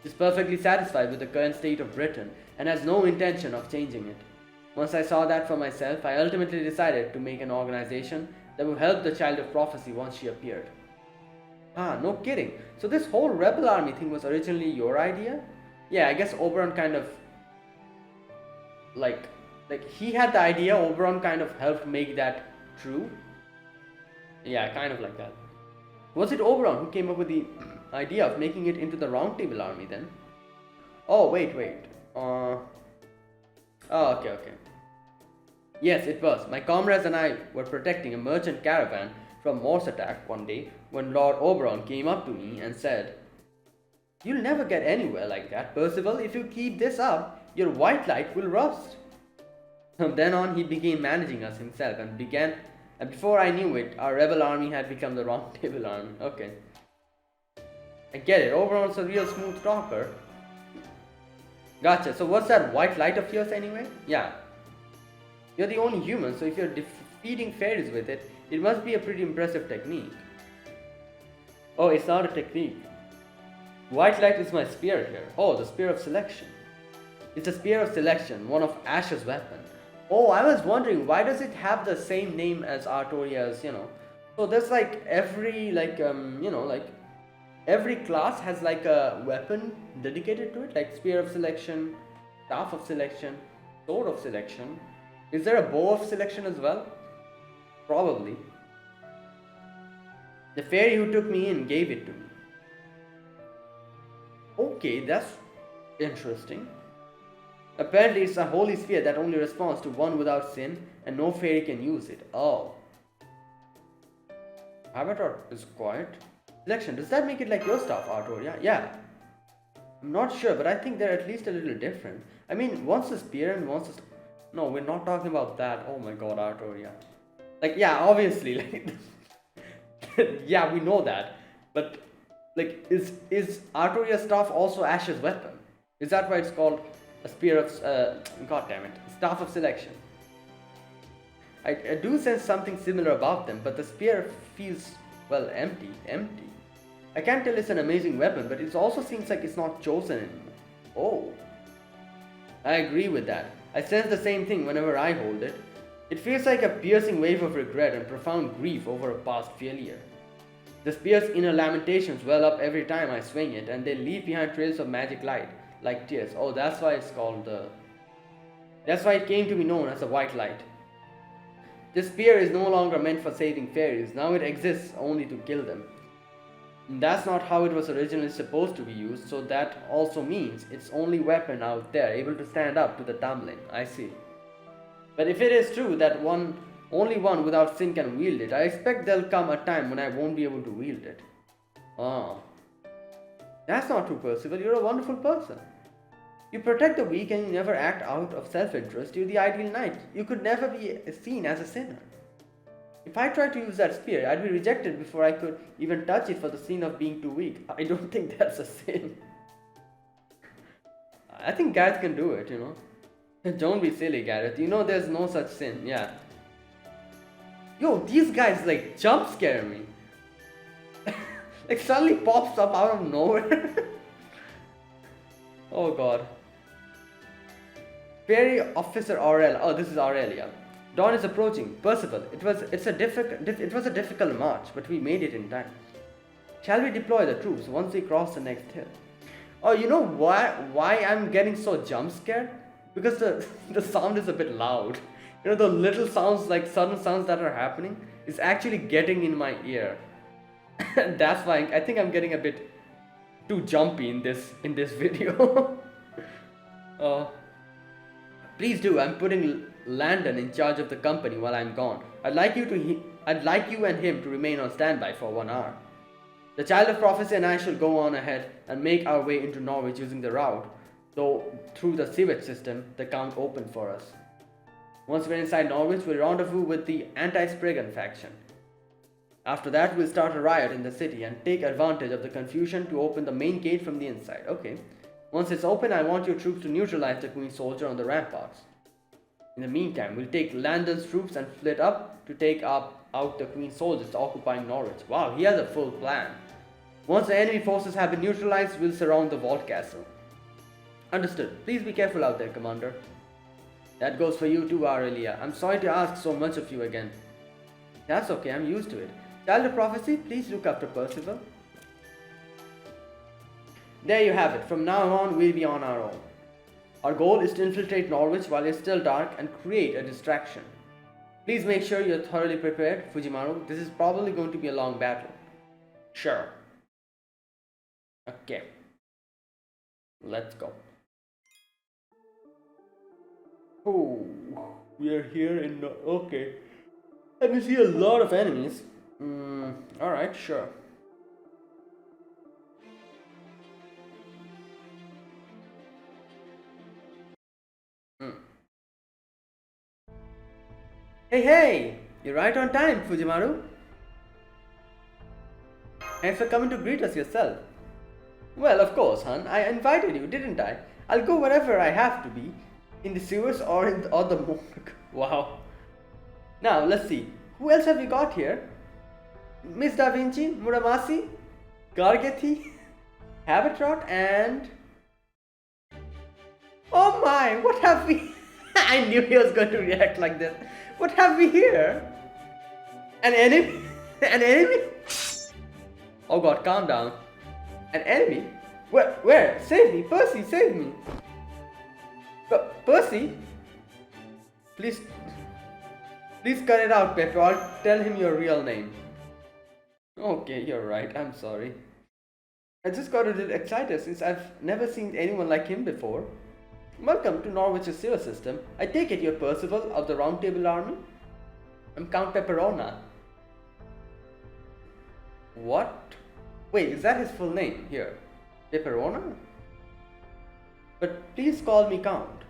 She's perfectly satisfied with the current state of Britain and has no intention of changing it. Once I saw that for myself, I ultimately decided to make an organization that would help the Child of Prophecy once she appeared. Ah, no kidding. So this whole rebel army thing was originally your idea? Yeah, I guess Oberon kind of like he had the idea, Oberon kind of helped make that true. Yeah, kind of like that. Was it Oberon who came up with the idea of making it into the Round Table army then? Oh, wait. Oh, okay. Yes, it was. My comrades and I were protecting a merchant caravan from Morse attack one day when Lord Oberon came up to me and said, "You'll never get anywhere like that, Percival. If you keep this up, your white light will rust." From then on, he began managing us himself and before I knew it, our rebel army had become the Round Table army. Okay. I get it. Oberon's a real smooth talker. Gotcha. So what's that white light of yours anyway? Yeah. You're the only human, so if you're defeating fairies with it, It must be a pretty impressive technique. Oh, it's not a technique. White light is my spear here. Oh, the spear of selection. It's a spear of selection, one of Ash's weapon. Oh, I was wondering, why does it have the same name as Artoria's, So there's like every, every class has like a weapon dedicated to it, like spear of selection, staff of selection, sword of selection. Is there a bow of selection as well? Probably. The fairy who took me in gave it to me. Okay, that's interesting. Apparently it's a holy sphere that only responds to one without sin, and no fairy can use it. Oh. Avatar is quiet. Selection, does that make it like your stuff, Artoria? Yeah. I'm not sure, but I think they're at least a little different. I mean, one's a spear and one's a... No, we're not talking about that. Oh my god, Artoria. Like, yeah, obviously, like... yeah, we know that. But, like, is Artoria's staff also Ash's weapon? Is that why it's called a spear of... god damn it. Staff of selection. I do sense something similar about them, but the spear feels, well, empty. I can't tell it's an amazing weapon, but it also seems like it's not chosen anymore. Oh. I agree with that. I sense the same thing whenever I hold it. It feels like a piercing wave of regret and profound grief over a past failure. The spear's inner lamentations well up every time I swing it, and they leave behind trails of magic light, like tears. Oh, that's why it's called the... That's why it came to be known as a white light. This spear is no longer meant for saving fairies, now it exists only to kill them. And that's not how it was originally supposed to be used, so that also means it's only weapon out there able to stand up to the tumbling. I see. But if it is true that only one without sin can wield it, I expect there'll come a time when I won't be able to wield it. Ah. That's not true, Percival. You're a wonderful person. You protect the weak and you never act out of self-interest. You're the ideal knight. You could never be seen as a sinner. If I tried to use that spear, I'd be rejected before I could even touch it for the sin of being too weak. I don't think that's a sin. I think Gareth can do it, Don't be silly, Gareth. You know there's no such sin, yeah. Yo, these guys like jump scare me. Like suddenly pops up out of nowhere. Oh god. Fairy Officer Aurel. Oh, this is Aurelia. Dawn is approaching. Percival, it was a difficult march, but we made it in time. Shall we deploy the troops once we cross the next hill? Oh, you know why I'm getting so jump scared? Because the sound is a bit loud. The little sounds, like sudden sounds that are happening, is actually getting in my ear. That's why I think I'm getting a bit too jumpy in this video. Please do. I'm putting Landon in charge of the company while I'm gone. I'd like you and him to remain on standby for 1 hour. The Child of Prophecy and I shall go on ahead and make our way into Norwich using the route, though through the sewage system the Count opened for us. Once we're inside Norwich, we'll rendezvous with the anti-Spriggan faction. After that, we'll start a riot in the city and take advantage of the confusion to open the main gate from the inside. Okay. Once it's open, I want your troops to neutralize the Queen's soldier on the ramparts. In the meantime, we'll take Landon's troops and split up to take out the Queen's soldiers occupying Norwich. Wow, he has a full plan. Once the enemy forces have been neutralized, we'll surround the vault castle. Understood. Please be careful out there, Commander. That goes for you too, Aurelia. I'm sorry to ask so much of you again. That's okay, I'm used to it. Child of Prophecy, please look after Percival. There you have it. From now on, we'll be on our own. Our goal is to infiltrate Norwich while it's still dark and create a distraction. Please make sure you're thoroughly prepared, Fujimaru. This is probably going to be a long battle. Sure. Okay. Let's go. Oh, we are here in... Okay. And we see a lot of enemies. Alright, sure. Hey! You're right on time, Fujimaru. Thanks for coming to greet us yourself. Well, of course, hon. I invited you, didn't I? I'll go wherever I have to be. In the sewers or the morgue. Wow. Now, let's see. Who else have we got here? Miss Da Vinci, Muramasi, Gargethi, Habitrot, and... Oh my, what have we... I knew he was going to react like this. What have we here? An enemy? An enemy? Oh god, calm down. An enemy? Where? Save me, Percy, save me. Percy? Please cut it out, Pepper. I'll tell him your real name. Okay, you're right. I'm sorry. I just got a little excited since I've never seen anyone like him before. Welcome to Norwich's sewer system. I take it you're Percival of the Round Table Army? I'm Count Pepperona. What? Wait, is that his full name here? Pepperona? But please call me Count.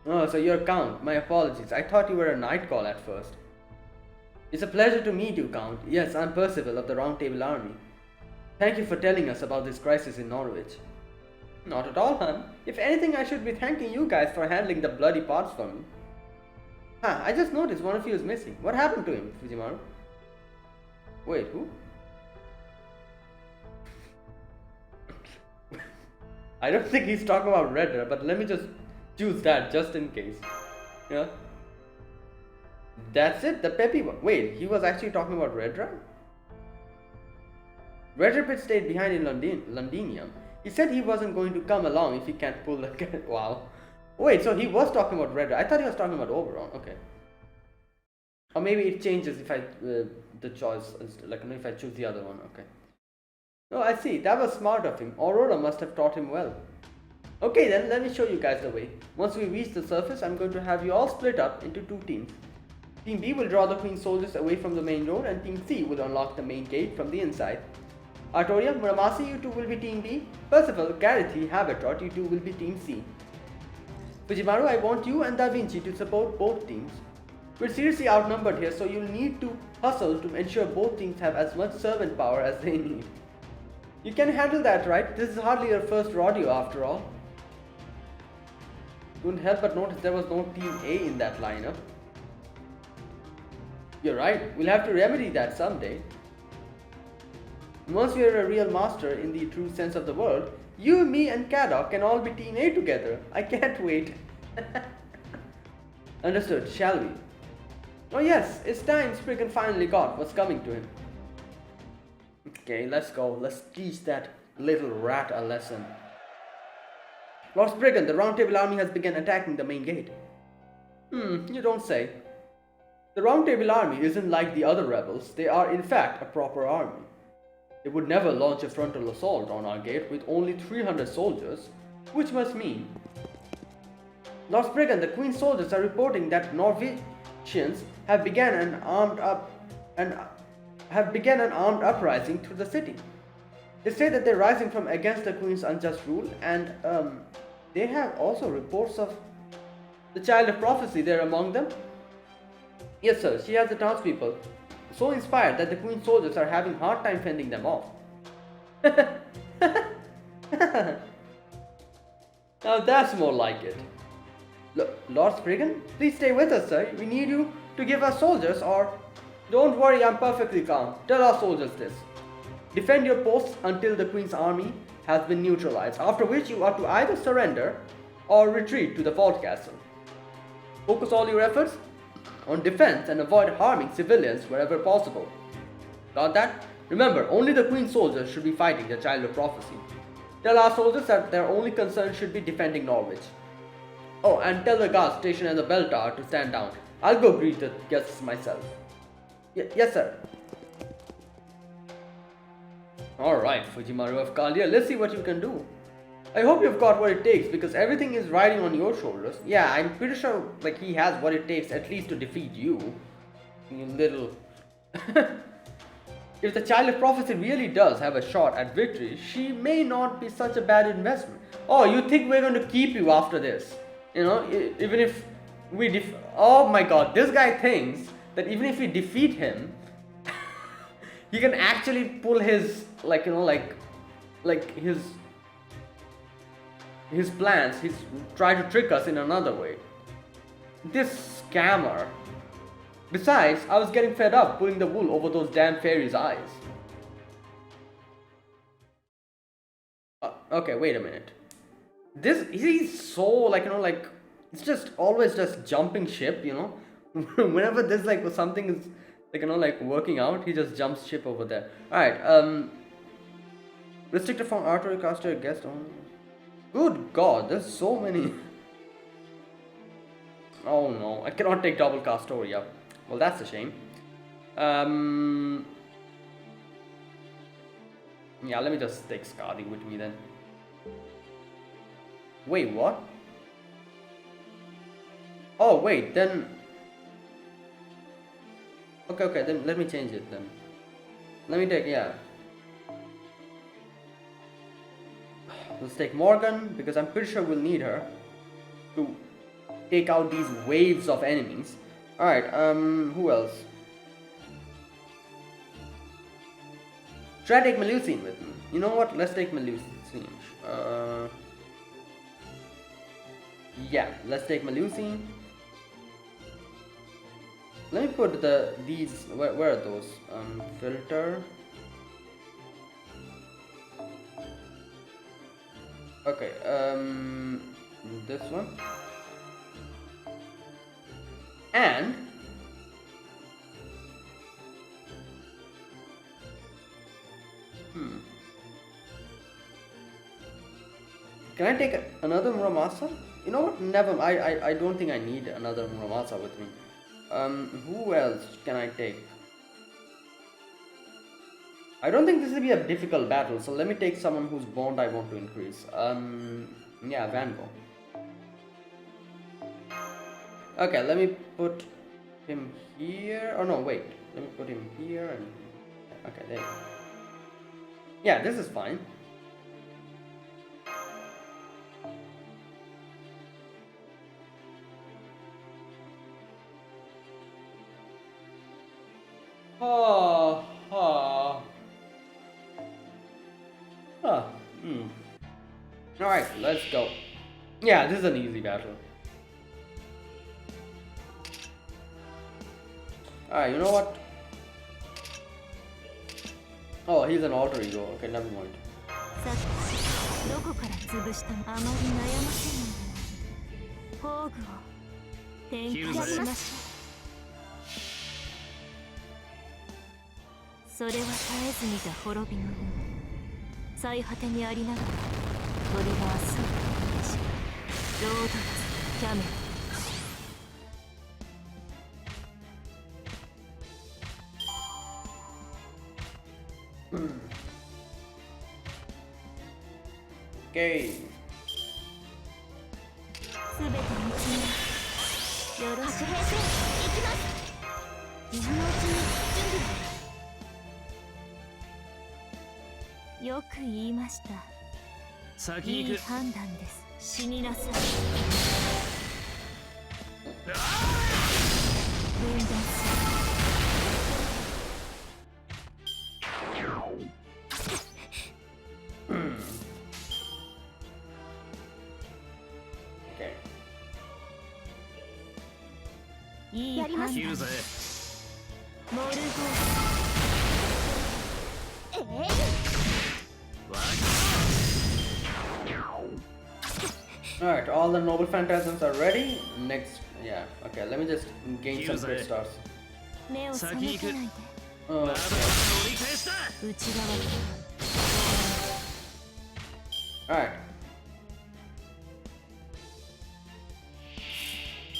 Oh, so you're Count. My apologies. I thought you were a night call at first. It's a pleasure to meet you, Count. Yes, I'm Percival of the Round Table Army. Thank you for telling us about this crisis in Norwich. Not at all, hun. If anything, I should be thanking you guys for handling the bloody parts for me. I just noticed one of you is missing. What happened to him, Fujimaru? Wait, who? I don't think he's talking about Redder, but let me just choose that just in case. Yeah. That's it, the peppy one. Wait, he was actually talking about Redra? Redder stayed behind in Londinium. He said he wasn't going to come along if he can't pull the wow. Wait, so he was talking about Redder. I thought he was talking about Oberon. Okay. Or maybe it changes if I the choice, like if I choose the other one. Okay. Oh, I see. That was smart of him. Aurora must have taught him well. Okay, then let me show you guys the way. Once we reach the surface, I'm going to have you all split up into two teams. Team B will draw the Queen soldiers away from the main road, and Team C will unlock the main gate from the inside. Artoria, Muramasi, you two will be Team B. Percival, Gareth, Habitrot, you two will be Team C. Fujimaru, I want you and Da Vinci to support both teams. We're seriously outnumbered here, so you'll need to hustle to ensure both teams have as much servant power as they need. You can handle that, right? This is hardly your first rodeo after all. Couldn't help but notice there was no Team A in that lineup. You're right, we'll have to remedy that someday. Once we're a real master in the true sense of the word, you, me and Kadok can all be Team A together. I can't wait. Understood, shall we? Oh yes, it's time Spriggan finally got what's coming to him. Okay, let's go. Let's teach that little rat a lesson. Lord Spriggan, the Round Table Army has begun attacking the main gate. You don't say. The Round Table Army isn't like the other rebels. They are in fact a proper army. They would never launch a frontal assault on our gate with only 300 soldiers, which must mean... Lord Spriggan, the Queen's soldiers are reporting that Norwegians have begun an armed uprising through the city. They say that they're rising from against the Queen's unjust rule, and they have also reports of the Child of Prophecy there among them. Yes, sir, she has the townspeople so inspired that the Queen's soldiers are having a hard time fending them off. Now that's more like it. Lord Spriggan, please stay with us, sir. We need you to give us soldiers, or... Don't worry, I'm perfectly calm. Tell our soldiers this. Defend your posts until the Queen's army has been neutralized, after which you are to either surrender or retreat to the fort castle. Focus all your efforts on defense and avoid harming civilians wherever possible. Got that? Remember, only the Queen's soldiers should be fighting the Child of Prophecy. Tell our soldiers that their only concern should be defending Norwich. Oh, and tell the guards stationed at the bell tower to stand down. I'll go greet the guests myself. Yes, sir. Alright, Fujimaru of Kalia, let's see what you can do. I hope you've got what it takes, because everything is riding on your shoulders. Yeah, I'm pretty sure like he has what it takes at least to defeat you. You little... If the Child of Prophecy really does have a shot at victory, she may not be such a bad investment. Oh, you think we're going to keep you after this? You know, even if we oh my god, this guy thinks that even if we defeat him, he can actually pull his, like, you know, like his plans. He's trying to trick us in another way. This scammer. Besides, I was getting fed up pulling the wool over those damn fairies' eyes. Okay, wait a minute. He's so like, like, it's just always just jumping ship, Whenever there's like something is like, like working out, he just jumps ship over there. Alright, restricted from artery caster guest on. Good god, there's so many. Oh no, I cannot take double Castoria. Well, that's a shame. Yeah, let me just take Skadi with me then. Wait, what? Oh, wait, then... Okay, then let me change it then. Let me take, yeah. Let's take Morgan, because I'm pretty sure we'll need her to take out these waves of enemies. Alright, who else? Should I take Melusine with me? You know what? Let's take Melusine. Yeah, let's take Melusine. Let me put these. Where are those? Filter. Okay. This one. And can I take another Muramasa? You know what? Never. I don't think I need another Muramasa with me. Who else can I take? I don't think this will be a difficult battle, so let me take someone whose bond I want to increase. Yeah, Van Gogh. Okay, let me put him here. Oh no, wait. Let me put him here and okay, there you go. Yeah, this is fine. Alright, let's go. Yeah, this is an easy battle. Alright, you know what? Oh, he's an alter ego. Okay, never mind. Okay. Alright, all the noble phantasms are ready. Next, yeah, okay, let me just gain some crit stars. Alright.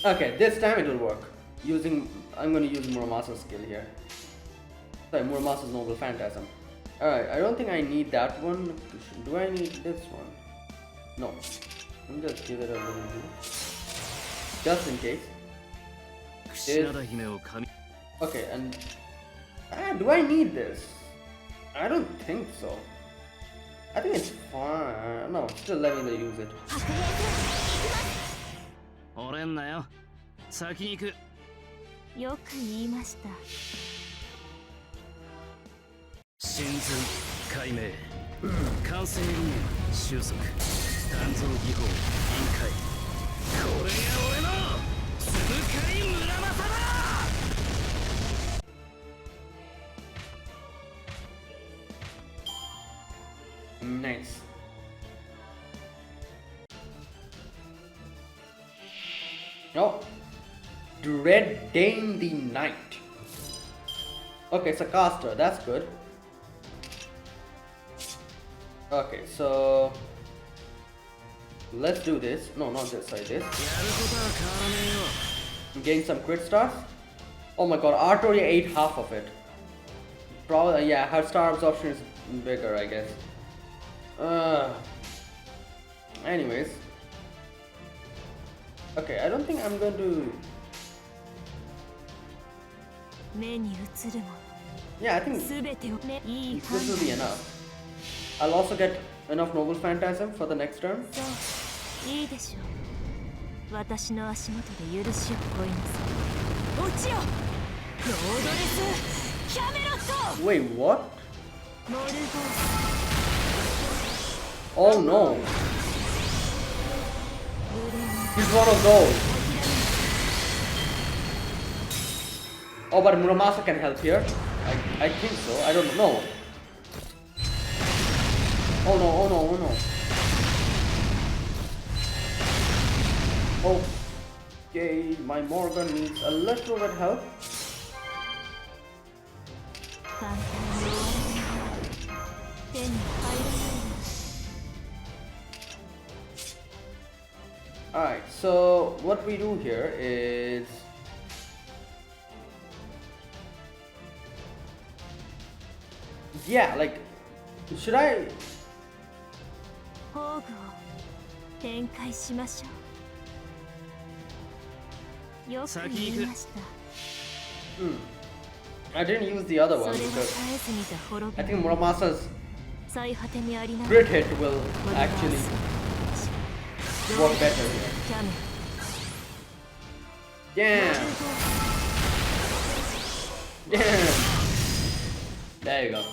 Okay, this time it will work. I'm gonna use Muramasa's skill here. Sorry, Muramasa's noble phantasm. Alright, I don't think I need that one. Do I need this one? No. Let me just give it a little bit. Just in case. Okay, and... do I need this? I don't think so. I think it's fine. No, still let me use it. Nice. Oh, Dread Dane the Knight. Okay, it's a caster, that's good. Okay, so let's do this. No, not this, sorry, this. Gain some crit stars. Oh my god, Artoria ate half of it. Probably, yeah, her star absorption is bigger, I guess. Anyways. Okay, I don't think I'm going to... Yeah, I think this will be enough. I'll also get enough Noble Phantasm for the next turn. Wait, what? Oh no. He's one of those. Oh, but Muramasa can help here. I think so. I don't know. Oh no, oh no, oh no. Okay, my Morgan needs a little bit help. Alright, so what we do here is... Yeah, like, should I... I didn't use the other one because I think Muramasa's crit hit will actually work better here. Damn! Damn! There you go.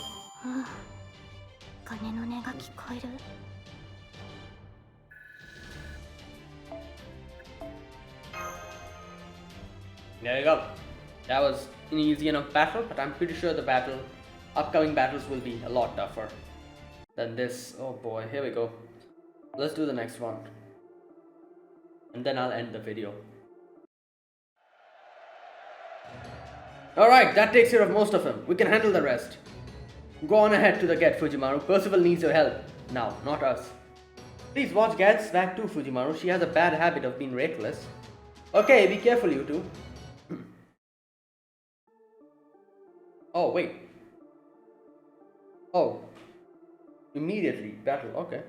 There you go. That was an easy enough battle, but I'm pretty sure the upcoming battles will be a lot tougher than this. Oh boy, here we go. Let's do the next one. And then I'll end the video. Alright, that takes care of most of them. We can handle the rest. Go on ahead to the gate, Fujimaru. Percival needs your help. Now, not us. Please watch Gad's back too, Fujimaru. She has a bad habit of being reckless. Okay, be careful, you two. Oh, wait. Oh. Immediately, battle, okay.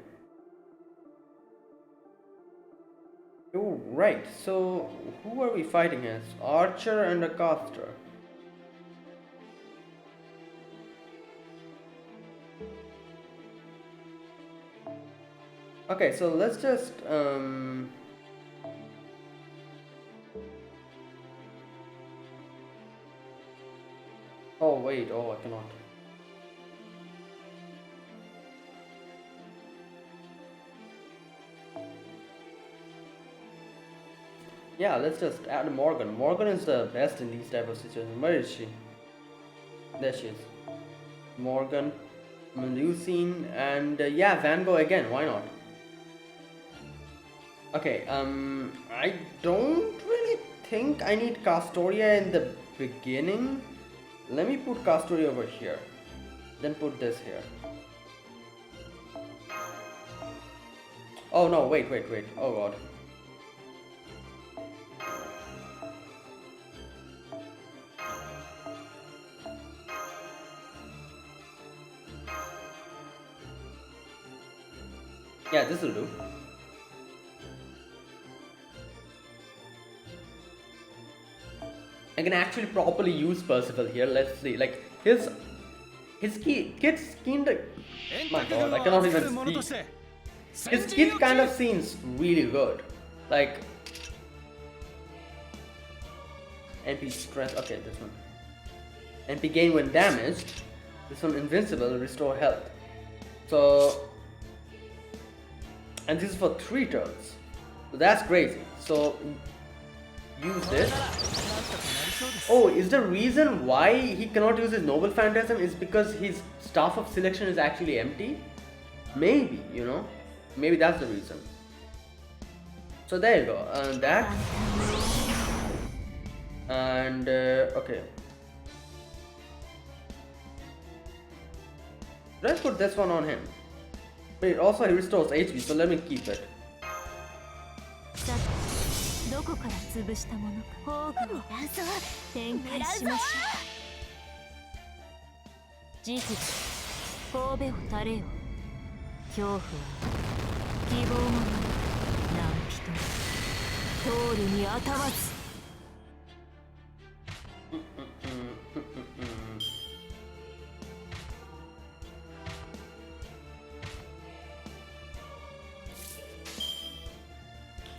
Oh, right. So, who are we fighting as? Archer and a caster. Okay, so let's just oh wait, oh I cannot. Yeah, let's just add Morgan. Morgan is the best in these type of situations. Where is she? There she is. Morgan, Melusine, and yeah, Van Gogh again, why not? Okay, I don't really think I need Castoria in the beginning. Let me put Castoria over here. Then put this here. Oh no, wait. Oh god. Yeah, this will do. I can actually properly use Percival here. Let's see. Like his kid's kind of... My god, I cannot even speak. His kid kind of seems really good. Like MP stress. Okay, this one. MP gain when damaged. This one invincible, restore health. So, and this is for 3 turns. So that's crazy. So use this. Oh, is the reason why he cannot use his Noble Phantasm is because his Staff of Selection is actually empty? Maybe, you know, maybe that's the reason. So there you go, that, and okay. Let's put this one on him. Wait, also he restores HP, so let me keep it. どこから潰したものか宝具を展開しましょう。ジフ神戸を垂れよ。恐怖は希望もない何人通るにあたわず。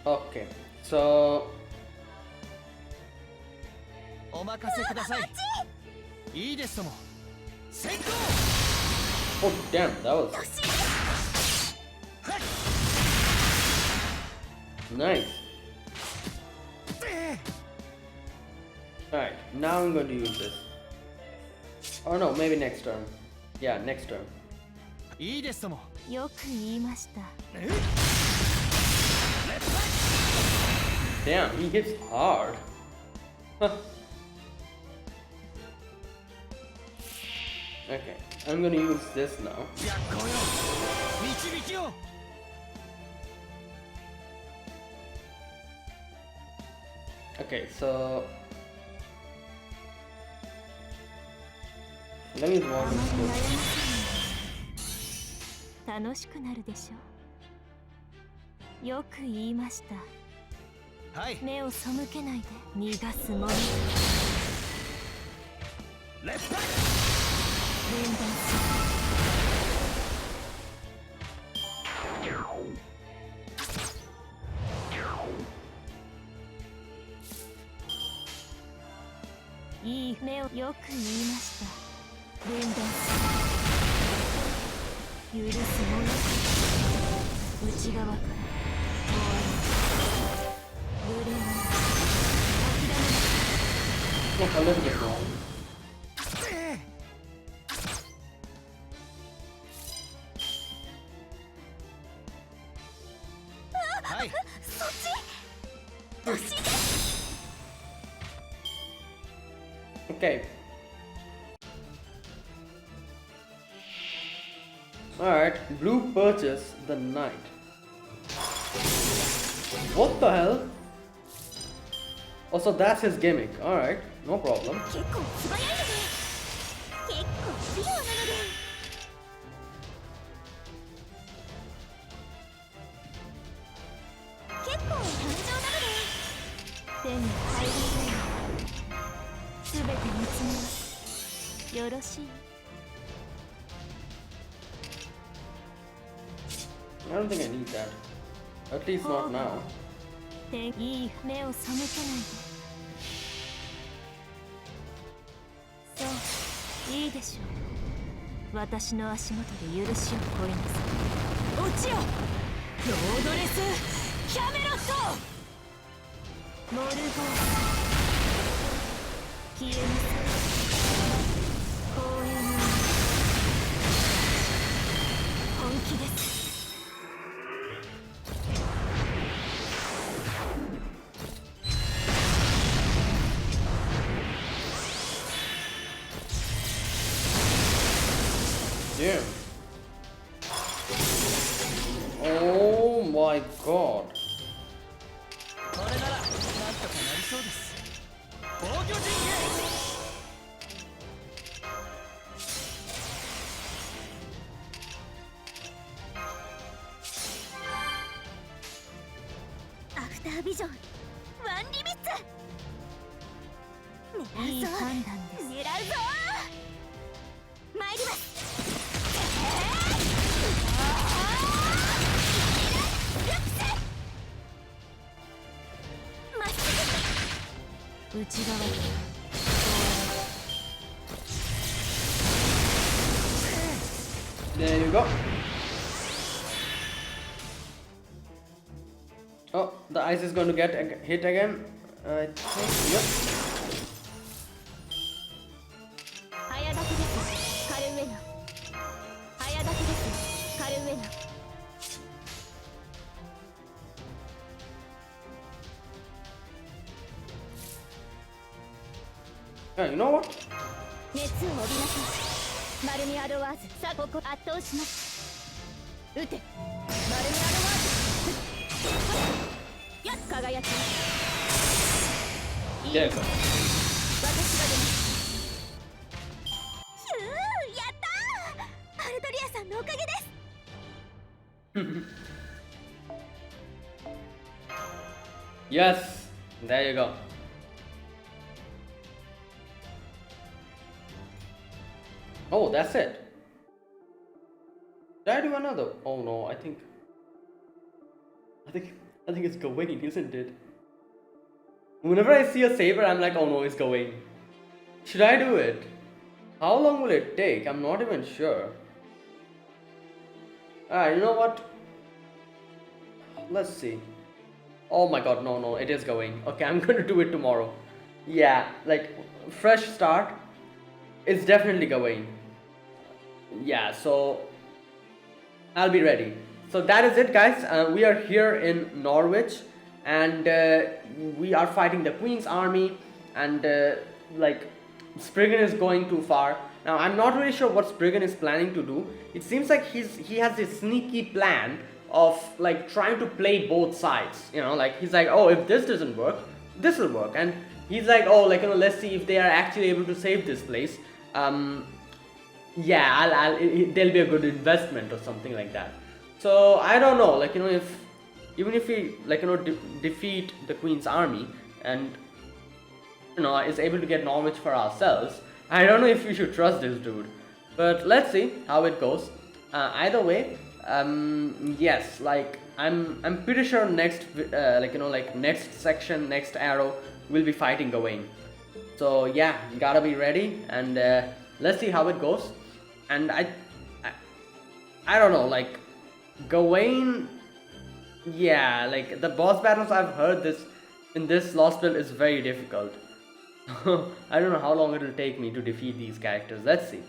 Okay, so お任せください。いいですとも。先行。 oh damn, that was nice. Alright, now I'm going to use this. Oh no, maybe next turn. Yeah, next turn. いいですとも。よく言いました。 Damn, he hits hard. Okay, I'm gonna use this now. 逆行よ。導きよ。 Okay, so let me use one. 楽しくなるでしょう。よく言いました。 はい。目を背けないで逃がすもの。レッツバック。分断する。いい目をよく言いました。分断する。許すもの。内側から終わり。 Look, a little bit wrong. Hi. Okay. Alright, blue purchase the knight. What the hell? Oh, so that's his gimmick. Alright, no problem. 結構素早いので結構器用なので結構単調なので手に入りないすべて見つめますよろしい I don't think I need that. At least not now. いい目を背けないでそういいでしょう私の足元で許しを乞いなさい落ちよロードレスキャメロットモルゴー消えなさい公園の本気です Damn. Oh my god. これならなんとかなりそうです。防御陣形。アフタービジョンワンリミッツ狙うぞいい判断です狙うぞ参ります内側から There you go. Oh, the ice is going to get hit again. I think. Yep. 早炊きですカルウェナ早炊きですカルウェナ Yeah, you know what? 熱を帯びなさい。マルミアドワーズ、さあここ圧倒します。撃て。マルミアドワーズ。やっ輝き。いい。 There you 私 go. が出ます。ひゅー、やったー。アルトリアさんのおかげです。Yes, there you go. Oh, that's it. Did I do another? Oh no, I think it's Gawain, isn't it? Whenever I see a saber, I'm like, oh no, it's Gawain. Should I do it? How long will it take? I'm not even sure. Alright, you know what? Let's see. Oh my god, no, it is Gawain. Okay, I'm gonna do it tomorrow. Yeah, like, fresh start. It's definitely Gawain. Yeah, so I'll be ready. So that is it, guys. We are here in Norwich, and we are fighting the Queen's army, and like, Spriggan is going too far. Now I'm not really sure what Spriggan is planning to do. It seems like he has this sneaky plan of like trying to play both sides. You know, like he's like, oh, if this doesn't work, this will work, and he's like, oh, like, you know, let's see if they are actually able to save this place. Yeah, there'll be a good investment or something like that. So I don't know, like, you know, if even if we, like, you know, defeat the Queen's army and, you know, is able to get Norwich for ourselves, I don't know if we should trust this dude. But let's see how it goes. Either way, yes, like I'm pretty sure next, like, you know, like next section, next arrow, we'll be fighting Gawain. So yeah, gotta be ready, and let's see how it goes. And I don't know, like Gawain, yeah, like the boss battles I've heard in this Lostbelt is very difficult. I don't know how long it'll take me to defeat these characters. Let's see.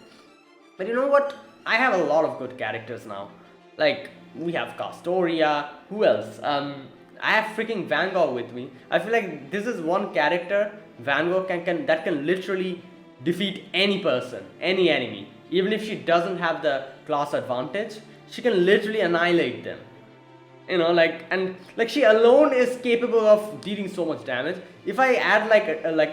But you know what? I have a lot of good characters now. Like, we have Castoria. Who else? I have freaking Van Gogh with me. I feel like this is one character Van Gogh that can literally defeat any person, any enemy. Even if she doesn't have the class advantage, she can literally annihilate them. You know, like, and like she alone is capable of dealing so much damage. If I add like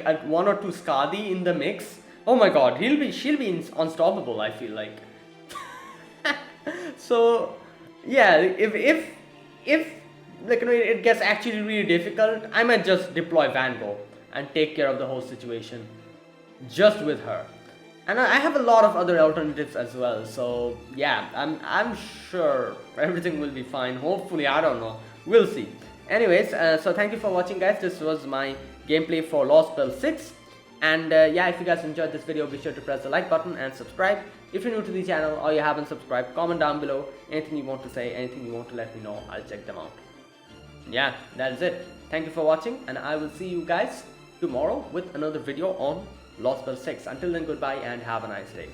a 1 or 2 Skadi in the mix, oh my god, she'll be unstoppable, I feel like. So yeah, if like, you know, it gets actually really difficult, I might just deploy Van Gogh and take care of the whole situation just with her. And I have a lot of other alternatives as well, so yeah, I'm sure everything will be fine. Hopefully, I don't know, we'll see. Anyways, so thank you for watching, guys. This was my gameplay for Lostbelt 6. And yeah, if you guys enjoyed this video, be sure to press the like button and subscribe. If you're new to the channel or you haven't subscribed, comment down below anything you want to say, anything you want to let me know. I'll check them out. Yeah, that is it. Thank you for watching, and I will see you guys tomorrow with another video on Lostbelt 6. Until then, goodbye and have a nice day.